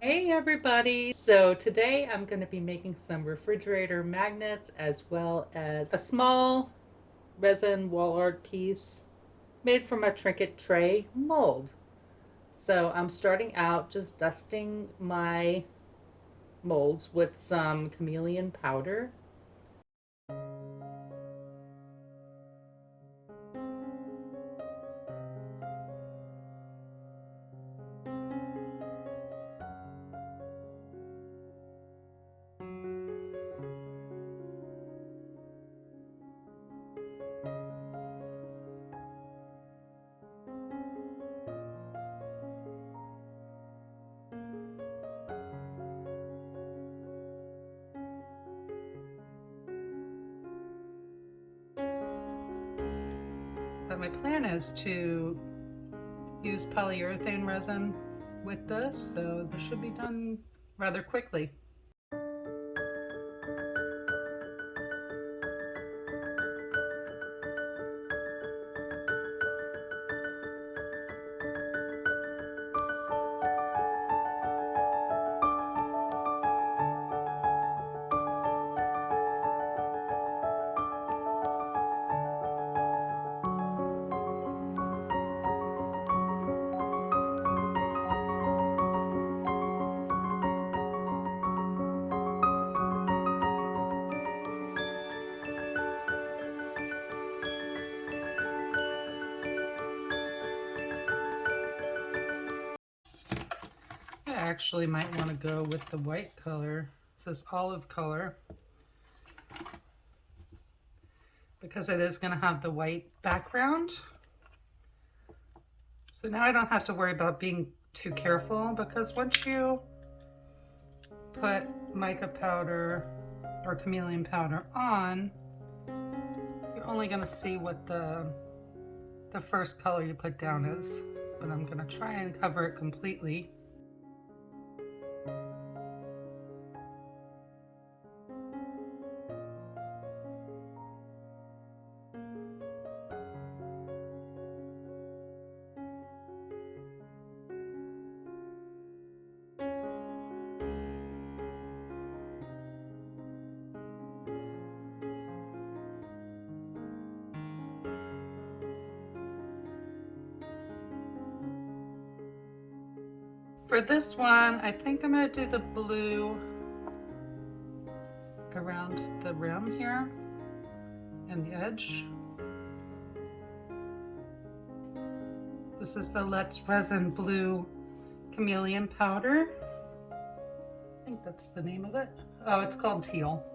Hey everybody! So today I'm going to be making some refrigerator magnets as well as a small resin wall art piece made from a Trinket tray mold. So I'm starting out just dusting my molds with some chameleon powder. But my plan is to use polyurethane resin with this, so this should be done rather quickly. I actually might want to go with the white color. It says olive color, because it is going to have the white background. So now I don't have to worry about being too careful, because once you put mica powder or chameleon powder on, you're only going to see what the first color you put down is. But I'm going to try and cover it completely. For this one, I think I'm going to do the blue around the rim here and the edge. This is the Let's Resin Blue Chameleon Powder. I think that's the name of it. Oh, it's called Teal.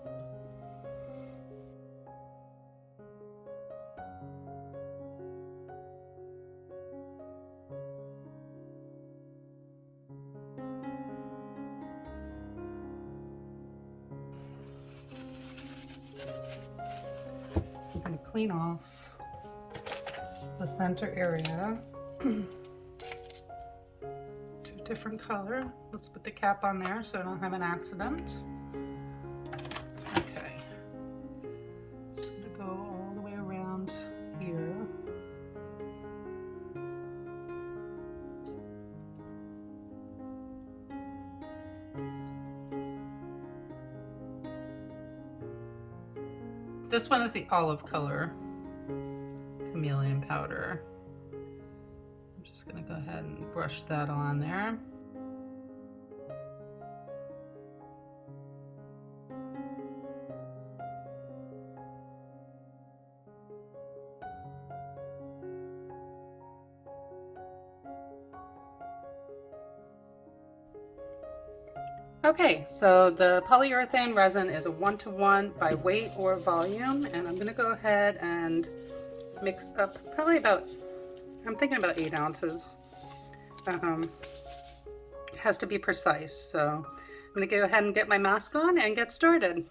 I'm going to clean off the center area. Two different color. Let's put the cap on there so I don't have an accident. Okay. Just going to go all the way around here. This one is the olive color chameleon powder. I'm just going to go ahead and brush that on there. Okay, so the polyurethane resin is a 1-to-1 by weight or volume, and I'm going to go ahead and mix up probably about, I'm thinking about 8 ounces. It has to be precise, so I'm going to go ahead and get my mask on and get started.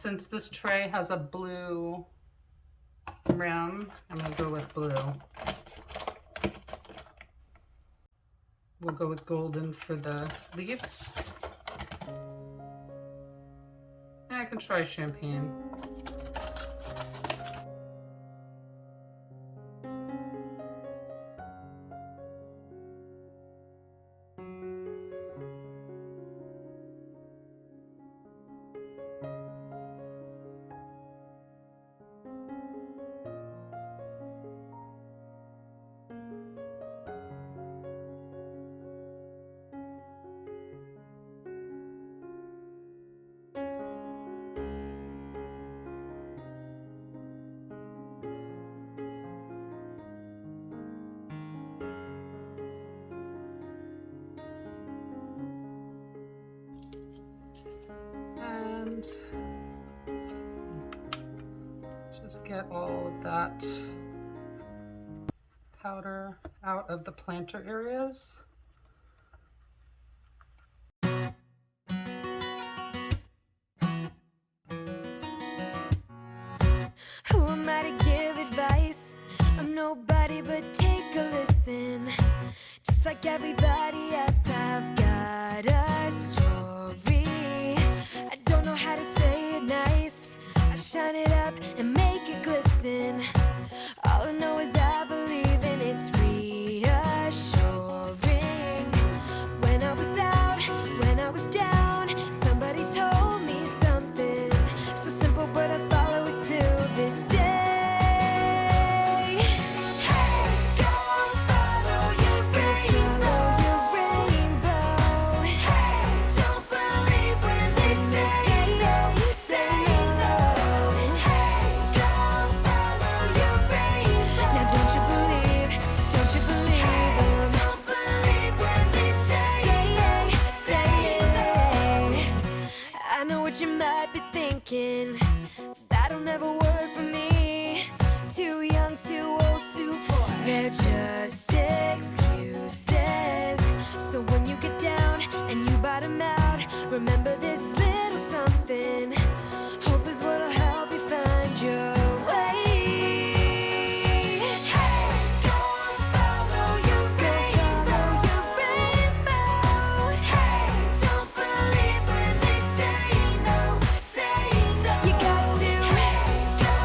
Since this tray has a blue rim, I'm going to go with blue. We'll go with golden for the leaves. And I can try champagne. And just get all of that powder out of the planter areas. Who am I to give advice? I'm nobody, but take a listen. Just like everybody else, I've got a story. I don't know how to say it nice. I shine it up and make it glisten. All I know is I believe and it's reassuring. When I was out, when I was down, somebody told me something so simple, but I follow it till this day. Hey, go follow your rainbow. Hey, don't believe when they say no, say no. Hey, go follow your rainbow. Now don't you believe them? Don't believe when they say I know what you might be thinking. That'll never work for me. Too young, too old, too poor. They're just excuses. So when you get down and you bottom out, remember this little something. Hope is what'll help you find your way. Hey, go follow your rainbow. Hey, don't believe when they say no, say no. You got to go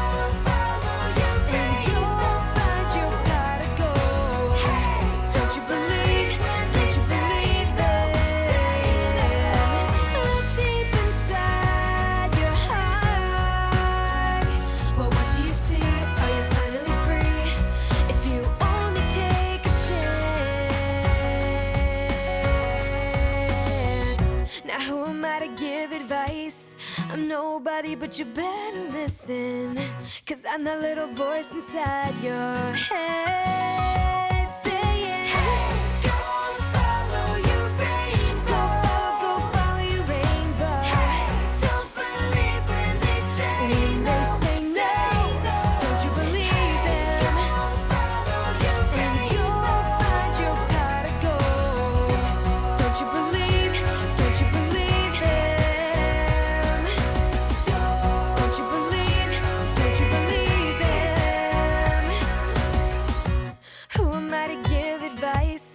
follow your rainbow, and you'll find your pot of gold. Hey, don't you believe them? Look deep inside your heart. Well, what do you see? Are you finally free? If you only take a chance. Now who am I to give advice? I'm nobody, but you better listen. 'Cause I'm that little voice inside your head saying, hey, go follow your rainbow. Go follow your rainbow. Hey, don't believe when they say no. Don't you believe them? And you'll find your pot of gold. Don't you believe them? Don't you believe them? Who am I to give advice?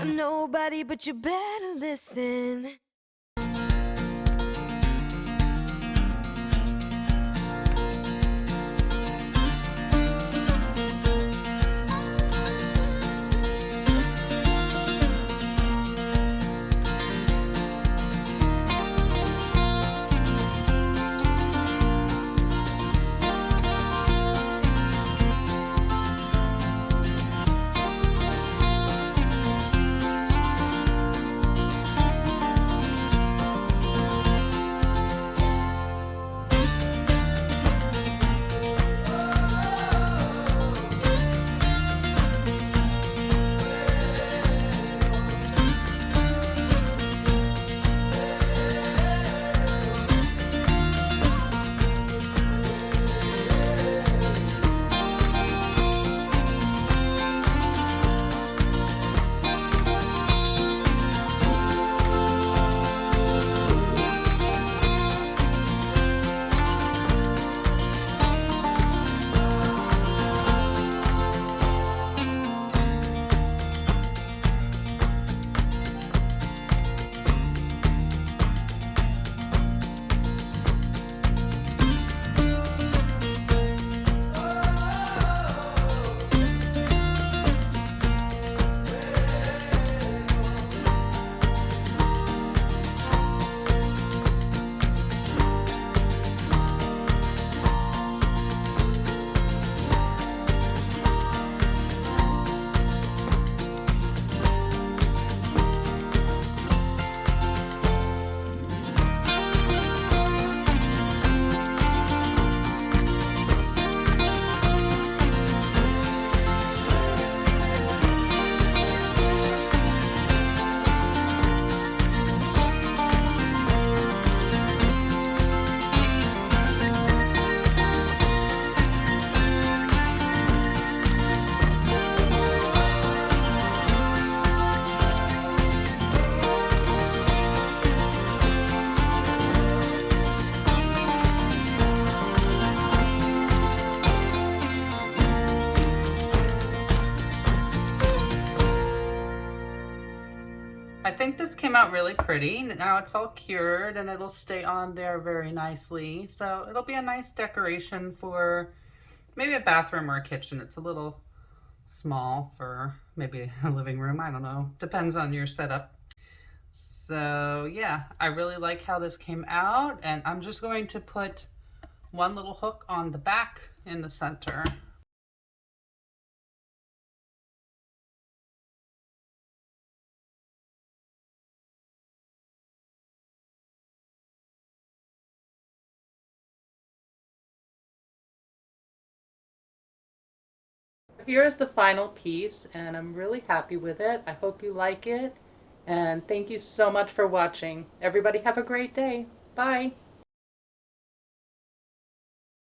I'm nobody, but you better listen. I think this came out really pretty. Now it's all cured and it'll stay on there very nicely. So it'll be a nice decoration for maybe a bathroom or a kitchen. It's a little small for maybe a living room. I don't know. Depends on your setup. So yeah, I really like how this came out, and I'm just going to put one little hook on the back in the center. Here's the final piece, and I'm really happy with it. I hope you like it, and thank you so much for watching. Everybody have a great day. Bye.